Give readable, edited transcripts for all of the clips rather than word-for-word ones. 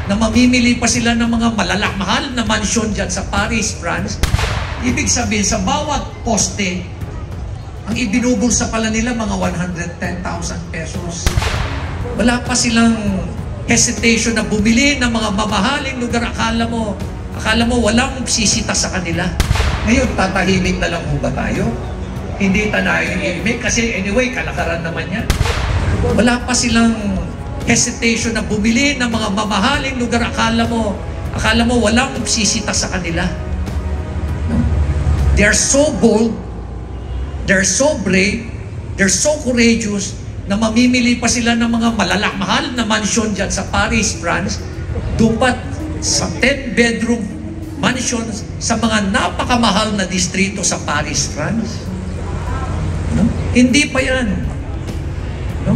na mamimili pa sila ng mga mahal na mansyon dyan sa Paris, France. Ibig sabihin, sa bawat poste, ang ibinubulsa pala nila mga 110,000 pesos. Wala pa silang hesitation na bumili ng mga mamahaling lugar. Akala mo walang sisita sa kanila. Ngayon, tatahimik na lang mo ba tayo? Hindi tayo imig kasi anyway, kalakaran naman yan. Wala pa silang hesitation na bumili ng mga mamahaling lugar. Akala mo walang sisita sa kanila. No? They are so bold, they're so brave, they're so courageous na mamimili pa sila ng mga mahal na mansyon dyan sa Paris, France, dupat sa 10-bedroom mansions sa mga napakamahal na distrito sa Paris, France. No? Hindi pa yan. No?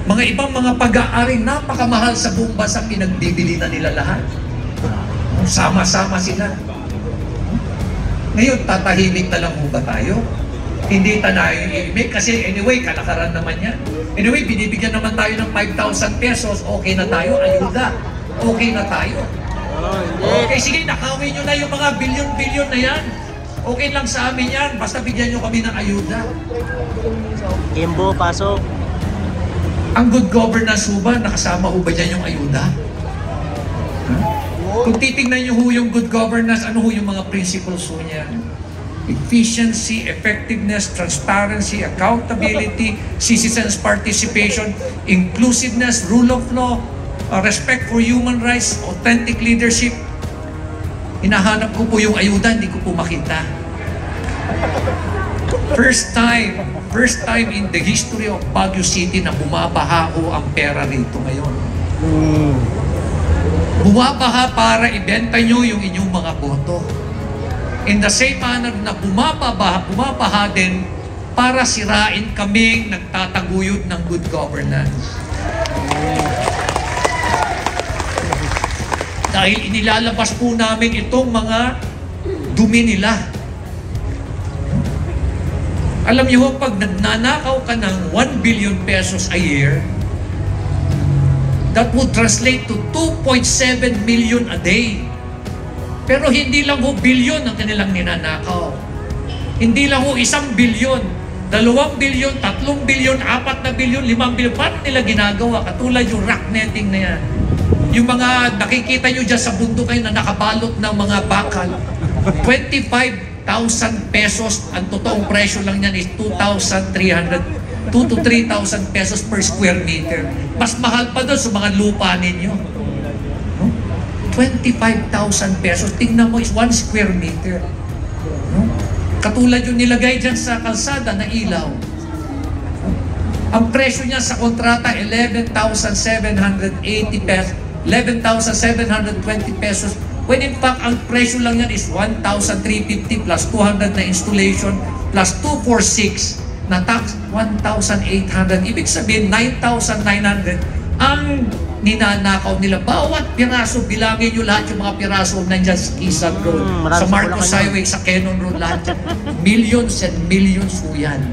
Mga ibang mga pag-aaring napakamahal sa buong bansa, pinagbibili na nila lahat. No? Sama-sama sila. No? Ngayon, tatahimik na lang mo ba tayo? Hindi tayo imig kasi anyway, kalakaran naman yan. Anyway, binibigyan naman tayo ng 5,000 pesos, okay na tayo, ayuda. Okay na tayo. Okay, sige, nakawin nyo na yung mga bilyon-bilyon na yan. Okay lang sa amin yan, basta bigyan nyo kami ng ayuda. Kimbo, pasok. Ang good governance ho ba, nakasama ho ba dyan yung ayuda? Kung titignan nyo ho yung good governance, ano ho yung mga principles ho niya? Efficiency, effectiveness, transparency, accountability, citizens' participation, inclusiveness, rule of law, respect for human rights, authentic leadership. Hinahanap ko po yung ayuda, hindi ko po makita. First time in the history of Baguio City na bumabaha ho ang pera rito ngayon. Bumabaha para ibenta nyo yung inyong mga boto. In the same manner na bumabaha din para sirain kaming nagtataguyod ng good governance. Dahil inilalabas po namin itong mga dumi nila. Alam niyo, pag nagnanakaw ka ng 1 billion pesos a year, that would translate to 2.7 million a day. Pero hindi lang ho bilyon ang kanilang ninanakaw. Hindi lang ho 1 bilyon, 2 bilyon, 3 bilyon, 4 na bilyon, 5 bilyon. Paano nila ginagawa? Katulad yung rock netting na yan. Yung mga nakikita nyo dyan sa bundok kayo na nakabalot ng mga bakal. 25,000 pesos, ang totoong presyo lang yan is 2,300, 2 to 3,000 pesos per square meter. Mas mahal pa doon sa mga lupa ninyo. 25,000 pesos, tingnan mo is 1 square meter. No? Katulad yung nilagay dyan sa kalsada na ilaw. No? Ang presyo niya sa kontrata, 11,780 pesos, 11,720 pesos. When in fact, ang presyo lang yan is 1,350 plus 200 na installation plus 246 na tax, 1,800. Ibig sabihin, 9,900 ang ninanakaw nila. Bawat piraso, bilangin nyo lahat yung mga piraso nandyan sa Quezon Road, sa Marcos Highway, sa Quezon Road, lahat yan. Millions and millions po yan.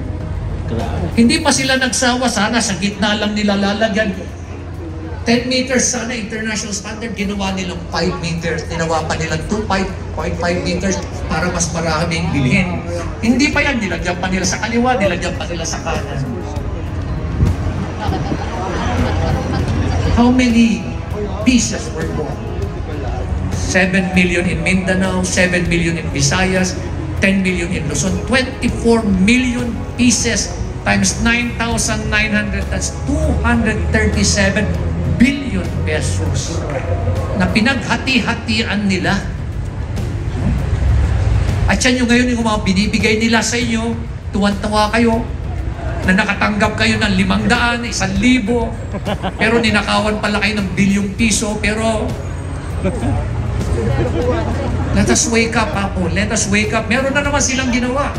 Hindi pa sila nagsawa, sana sa gitna lang nila lalagyan. 10 meters sana, international standard, ginawa nilang 5 meters, ginawa pa nilang 2.5 meters para mas maraming bilhin. Hindi pa yan, nilagyan pa nila sa kaliwa, nilagyan pa nila sa kanan. How many pieces were bought? 7 million in Mindanao, 7 million in Visayas, 10 million in Luzon, 24 million pieces times 9,900, that's 237 billion pesos na pinaghati-hatian nila. At yan yung ngayon yung mga binibigay nila sa inyo, tuwan-tawa kayo, na nakatanggap kayo ng 500, 1,000, pero ninakawan pala kayo ng bilyong piso, pero let us wake up, Apo. Let us wake up. Meron na naman silang ginawa.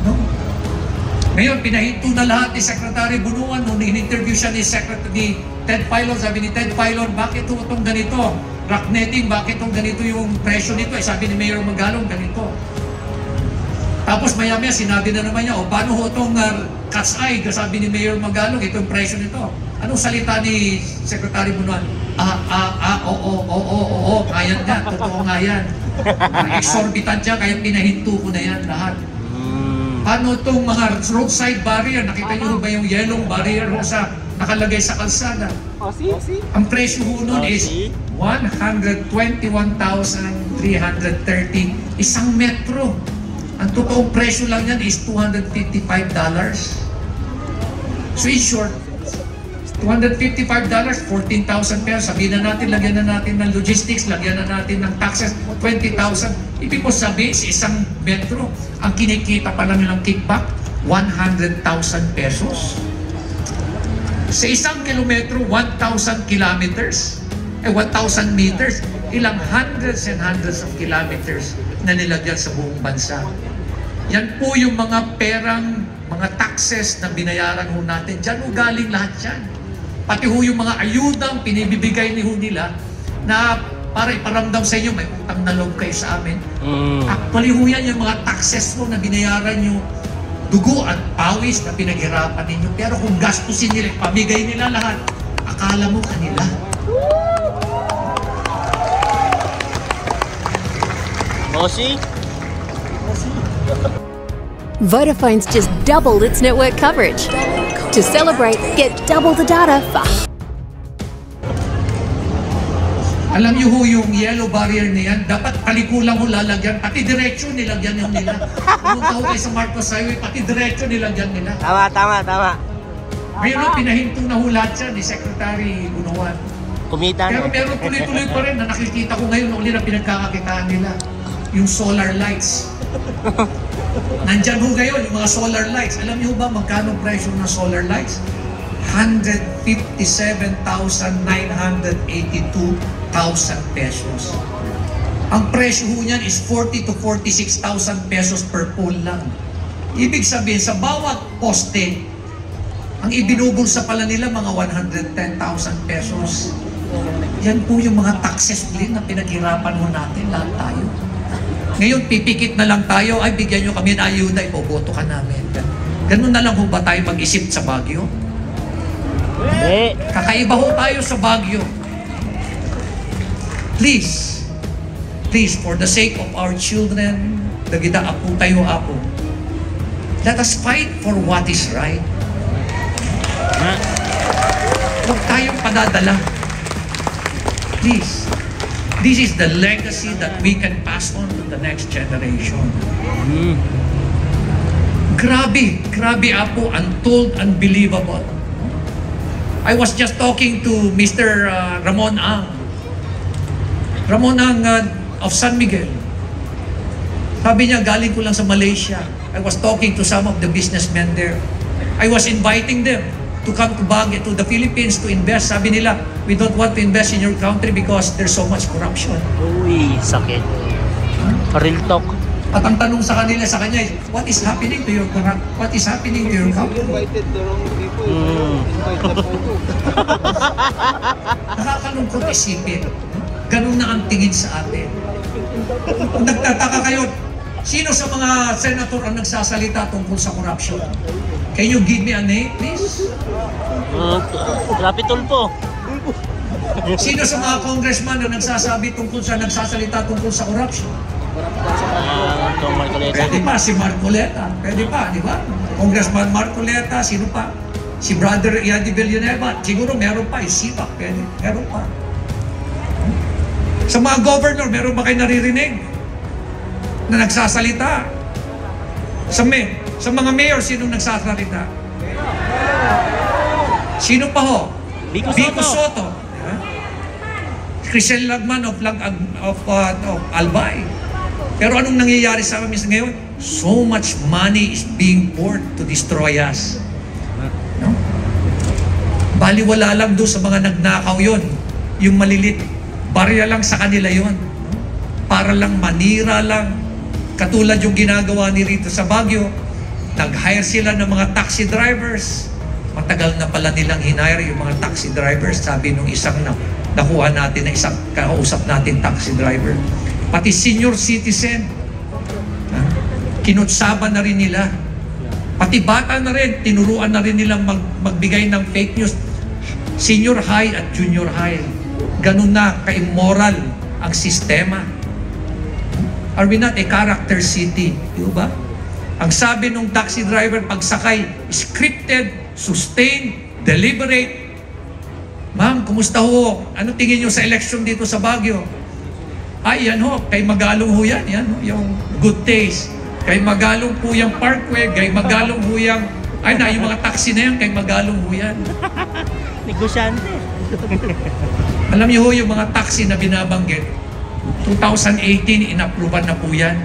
No? Ngayon, pinahinto na lahat ni Secretary Bunuan nung in-interview siya ni Ted Filon. Sabi ni Ted Filon, bakit itong ganito? Rock netting, bakit itong ganito yung presyo nito? Sabi ni Mayor Magalong, ganito. Tapos maya-maya, sinabi na naman niya, paano ho itong cat's eye? Sabi ni Mayor Magalong, ito yung presyo nito. Anong salita ni Secretary Bunuan? Oo, totoo nga yan. Exorbitant yan, kaya pinahinto ko na yan lahat. Paano itong mga roadside barrier? Nakita niyo ba yung yellow barrier sa nakalagay sa kalsada? Ang presyo ho nun is 121,330 isang metro. Ang totoong presyo lang yan is $255. So in short, $255, 14,000 pesos. Sabihin na natin, lagyan na natin ng logistics, lagyan na natin ng taxes, 20,000. Ibig ko sabihin, sa isang metro, ang kinikita pa lang nilang kickback, 100,000 pesos. Sa isang kilometro, 1,000 kilometers, 1,000 meters, ilang hundreds and hundreds of kilometers na nilagyan sa buong bansa. Yan po yung mga perang, mga taxes na binayaran ho natin. Diyan ho galing lahat yan. Pati ho yung mga ayudang pinibibigay ni ho nila na para iparamdam sa inyo, may utang na loob kayo sa amin. Actually ho yan yung mga taxes ho na binayaran nyo, dugo at pawis na pinaghirapan ninyo. Pero kung gastusin nila, pamigay nila lahat, akala mo kanila. Bossy? Vodafone's just doubled its network coverage. To celebrate, get double the data for... Alam niyo ho yung yellow barrier na yan, dapat palikulang ho lalagyan, pati diretsyo nilagyan yung nila. Pumunta ho kayo sa Marcos Highway, pati diretsyo nilagyan nila. Tama. Ngayon ho, pinahinto na ho lahat yan ni Secretary Bunuan. Kumita Pero na. meron tuloy-tuloy pa rin na nakikita ko ngayon na uli na pinagkakakitaan nila. Yung solar lights. Nandyan ho ngayon yung mga solar lights. Alam niyo ba magkano presyo ng solar lights? 157,982,000 pesos. Ang presyo ho niyan is 40 to 46,000 pesos per pole lang. Ibig sabihin, sa bawat poste, ang ibinubulsa pala nila mga 110,000 pesos. Yan po yung mga taxes din na pinaghirapan ho natin, lahat tayo. Ngayon, pipikit na lang tayo, ay bigyan nyo kami ng ayuda, ipoboto ka namin. Ganun na lang ho ba tayo mag-isip sa Baguio? Hindi. Kakaiba ho tayo sa Baguio. Please, for the sake of our children, dagida apo tayo apo, let us fight for what is right. Huwag tayong padadala. Please. This is the legacy that we can pass on to the next generation. Grabe apo, untold, unbelievable. I was just talking to Mr. Ramon Ang of San Miguel. Sabi niya, galing ko lang sa Malaysia. I was talking to some of the businessmen there. I was inviting them to come to Baguio, to the Philippines to invest. Sabi nila, we don't want to invest in your country because there's so much corruption. Uy, sakit. Real talk. At ang tanong sa kanya is, what is happening to your country? What is happening to your country? Invited the wrong people. Invite the photo. Nakakalungkot isipin. Ganun na ang tingin sa atin. Kung nagtataka kayo, sino sa mga senator ang nagsasalita tungkol sa corruption? Can you give me a name, please? Rapid po. Sino sa mga congressman na nagsasalita tungkol sa corruption? Itong Marcoleta. Pwede pa si Marcoleta. Pwede pa, di ba? Congressman Marcoleta, sino pa? Si Brother Yadi Villanueva. Siguro meron pa, isipak. Pwede, meron pa. Sa mga governor, meron ba kayo naririnig na nagsasalita? Sa mga mayor, sinong nagsasalita? Sino pa ho? Vico Soto. Christian Lagman of Albay. Pero anong nangyayari sa amin ngayon? So much money is being poured to destroy us. No? Baliwala lang doon sa mga nagnakaw yon. Yung malilit. Barya lang sa kanila yon. No? Para lang manira lang. Katulad yung ginagawa ni Rito sa Baguio. Nag-hire sila ng mga taxi drivers. Matagal na pala nilang hinire yung mga taxi drivers. Sabi nung isang nakuha natin na isang kausap natin taxi driver. Pati senior citizen, kinutsaban na rin nila. Pati bata na rin, tinuruan na rin nilang magbigay ng fake news. Senior high at junior high. Ganun na ka-immoral ang sistema. Are we not a character city? Di ba? Ang sabi nung taxi driver pagsakay, scripted, sustained, deliberate. Ma'am, kumusta ho? Ano tingin nyo sa election dito sa Baguio? Ay, yan ho, kay Magalong ho yan. Yan ho, yung good taste. Kay Magalong po yung Parkway, kay Magalong ho yung... Ay na, yung mga taxi na yan, kay Magalong ho yan. Negosyante. Alam niyo ho, yung mga taxi na binabanggit, 2018, inapproval na po yan.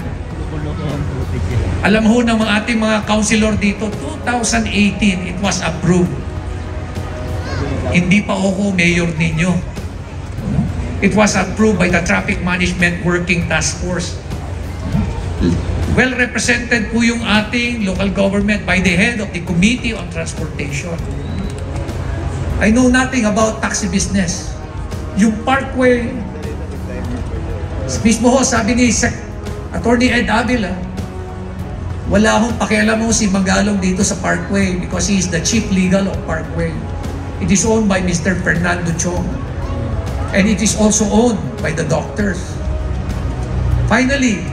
Alam ho ng mga ating mga councilor dito, 2018, it was approved. Hindi pa ako mayor ninyo. It was approved by the Traffic Management Working Task Force. Well represented po yung ating local government by the head of the Committee on Transportation. I know nothing about taxi business. Yung Parkway, mismo ho, sabi ni Attorney Ed Avila, wala akong pakialam mo si Magalong dito sa Parkway because he is the chief legal of Parkway. It is owned by Mr. Fernando Chong. And it is also owned by the doctors. Finally,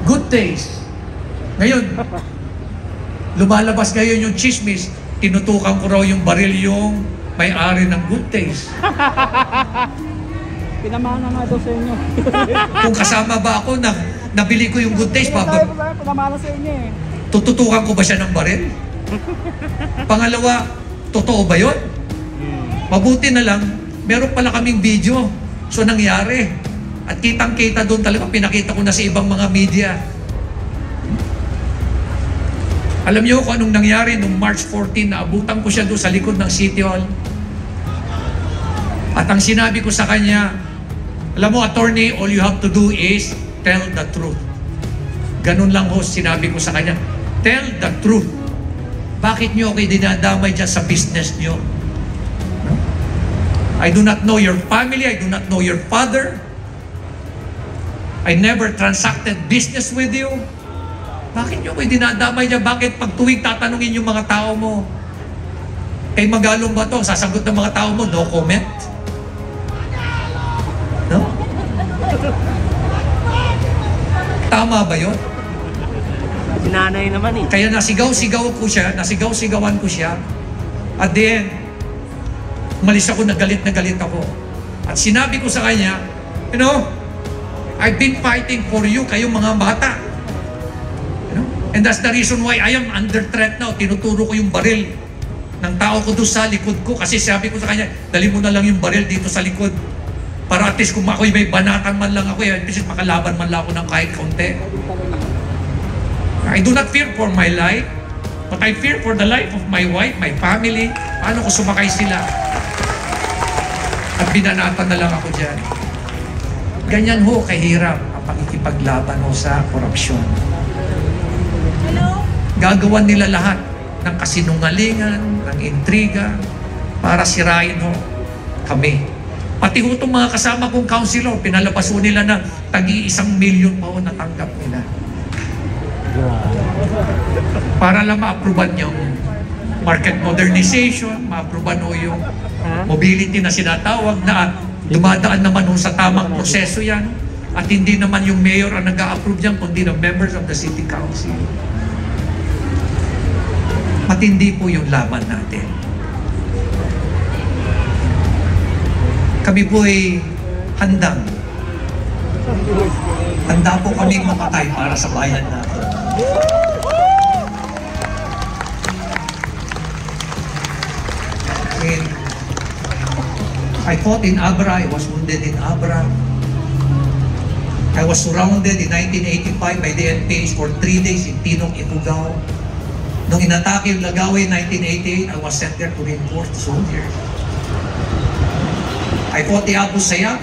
good taste. Ngayon, lumalabas ngayon yung chismis, tinutukan ko raw yung baril yung may-ari ng good taste. Pinamana nga daw sa inyo. Kung kasama ba ako na nabili ko yung good taste, Pinamana sa inyo eh. tututukan ko ba siya ng baril? Pangalawa, totoo ba yun? Mabuti na lang, meron pala kaming video. So nangyari. At kitang-kita doon talaga, pinakita ko na sa ibang mga media. Alam niyo kung anong nangyari nung March 14, naabutan ko siya doon sa likod ng City Hall. At ang sinabi ko sa kanya, alam mo, attorney, all you have to do is tell the truth. Ganun lang ho, sinabi ko sa kanya. Tell the truth. Bakit niyo ako dinadamay dyan sa business niyo? No? I do not know your family. I do not know your father. I never transacted business with you. Bakit niyo ako dinadamay dyan? Bakit pag tuwing tatanungin yung mga tao mo, kay Magalong ba to? Sasagot ng mga tao mo, no comment? No? Tama ba yun? Sinanay naman eh. Kaya nasigaw-sigawan ko siya. At then, umalis ako, na galit ako. At sinabi ko sa kanya, you know, I've been fighting for you, kayong mga bata. You know? And that's the reason why I am under threat now. Tinuturo ko yung baril ng tao ko doon sa likod ko. Kasi sabi ko sa kanya, dali mo na lang yung baril dito sa likod. Para at least kung ako'y may banatan man lang ako, at least makalaban man lang ako ng kahit konti. I do not fear for my life, but I fear for the life of my wife, my family. Paano ko sumakay sila? At binanatan na lang ako dyan. Ganyan ho kahirap ang pakikipaglaban ho sa korupsyon. Gagawan nila lahat ng kasinungalingan, ng intriga, para sirain ho kami. Pati ho itong mga kasama kong councilor, pinalabas ho nila na tagi-1 milyon pa ho natanggap nila. Para lang ma-approvean yung market modernization, ma-approvean ho yung mobility na sinatawag na dumadaan naman ho sa tamang proseso yan. At hindi naman yung mayor ang nag-a-approve yan, kundi ng members of the city council. Matindi po yung laban natin. Kami po ay handang. Handa po kaming mamatay para sa bayan natin. And I fought in Abra. I was wounded in Abra. I was surrounded in 1985 by the NPAs for 3 days in Tinong, Ifugao. Nung inatake yung Lagawe in 1988, I was sent there to reinforce the soldiers. I fought the Abu Sayyaf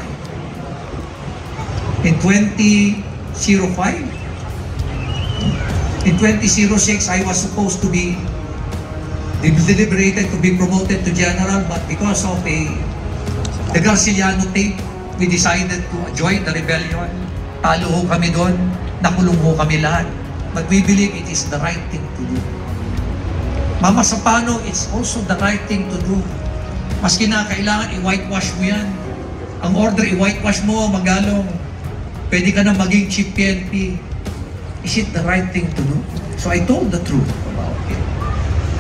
in 2005. In 2006, I was supposed to be deliberated to be promoted to general, but because of the Garciliano tape, we decided to join the rebellion. Talo ho kami doon, nakulong ho kami lahat. But we believe it is the right thing to do. Mama Sapano, it's also the right thing to do. Maski na kailangan i-whitewash mo yan. ang order, i-whitewash mo, Magalong. Pwede ka na maging chief PNP. Is it the right thing to do? So I told the truth about it.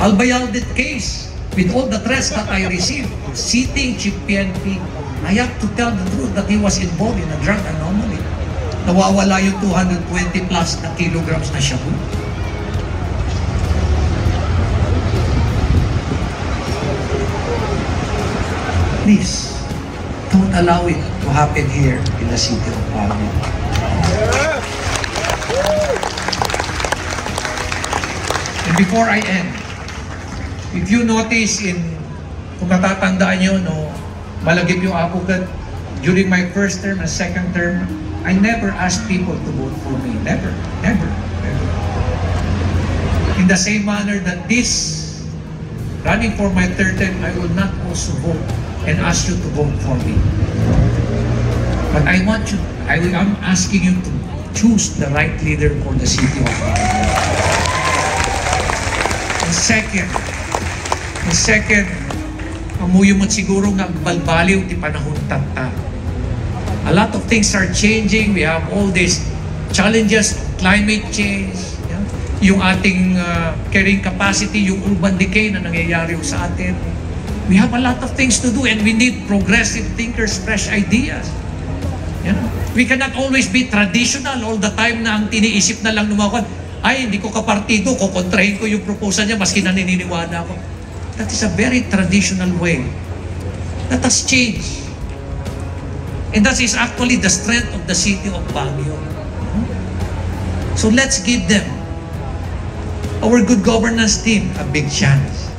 Albayaldet case, with all the threats that I received, sitting chief PNP, I have to tell the truth that he was involved in a drug anomaly. Nawawala yung 220 plus na kilograms na shabu. Please, don't allow it to happen here in the city of Baguio. And before I end, if you notice kung natatandaan nyo, no, malagip yung advocate, during my first term and second term, I never asked people to vote for me. Never, never, never. In the same manner that this, running for my third term, I will not also vote and ask you to vote for me. But I want you, I'm asking you to choose the right leader for the city of Baguio. And second, amuyo mo siguro nga balbaliw ti panahon tata. A lot of things are changing. We have all these challenges, climate change, yeah? Yung ating carrying capacity, yung urban decay na nangyayari sa atin. We have a lot of things to do and we need progressive thinkers, fresh ideas. You know? We cannot always be traditional all the time na ang tiniisip na lang numakot, ay, hindi ko kapartido, kukontrahin ko yung proposal niya maski naniniwala ako. That is a very traditional way. That has changed. And that is actually the strength of the city of Baguio. So let's give them, our good governance team, a big chance.